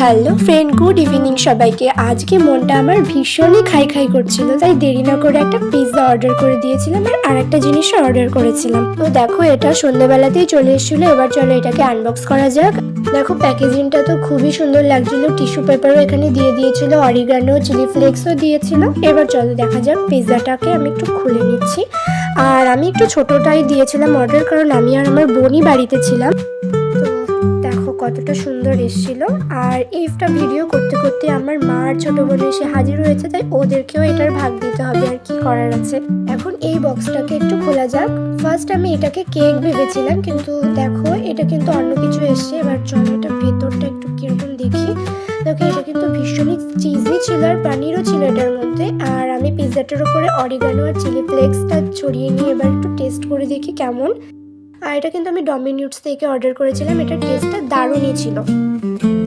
Hello friend, good evening সবাইকে। আজকে মনটা আমার ভীষণই খাই খাই করছিল, তাই দেরি না করে একটা পিৎজা অর্ডার করে দিয়েছিলাম আর আরেকটা জিনিসও অর্ডার করেছিলাম। তো দেখো, এটা সন্ধ্যেবেলাতেই চলে এসেছিলো। এবার চলো এটাকে আনবক্স করা যাক। দেখো, প্যাকেজিংটা তো খুবই সুন্দর লাগছিল। টিস্যু পেপারও এখানে দিয়ে দিয়েছিল, অরিগানো, চিলি ফ্লেক্সও দিয়েছিল। এবার চলো দেখা যাক। পিৎজাটাকে আমি একটু খুলে নিচ্ছি। আর আমি একটু ছোটটাই দিয়েছিলাম অর্ডার, কারণ আমি আর আমার বোনই বাড়িতে ছিলাম। তো দেখো কতটা সুন্দর এসেছিল। আর এইটা ভিডিও করতে করতে আমার মা আর ছোট বোন এসে হাজির হয়েছে, তাই ওদেরকেও এটার ভাগ দিতে হবে, আর কি করার আছে। এখন এই বক্সটাকে একটু খোলা যাক। ফার্স্ট আমি এটাকে কেক ভেবেছিলাম, কিন্তু দেখো এটা কিন্তু অন্য কিছু এসছে। এবার চলো এটা ভেতরটা একটু কিরকম দেখি। দেখো, এটা কিন্তু ভীষণই চিজি ছিল আর পানিরও ছিল এটার মধ্যে। আর আমি পিৎজাটার উপরে অরিগানো আর চিলি ফ্লেক্সটা ছড়িয়ে নিয়ে এবার একটু টেস্ট করে দেখি কেমন। আর এটা কিন্তু আমি ডমিনোস থেকে অর্ডার করেছিলাম। এটার টেস্টটা দারুণই ছিল।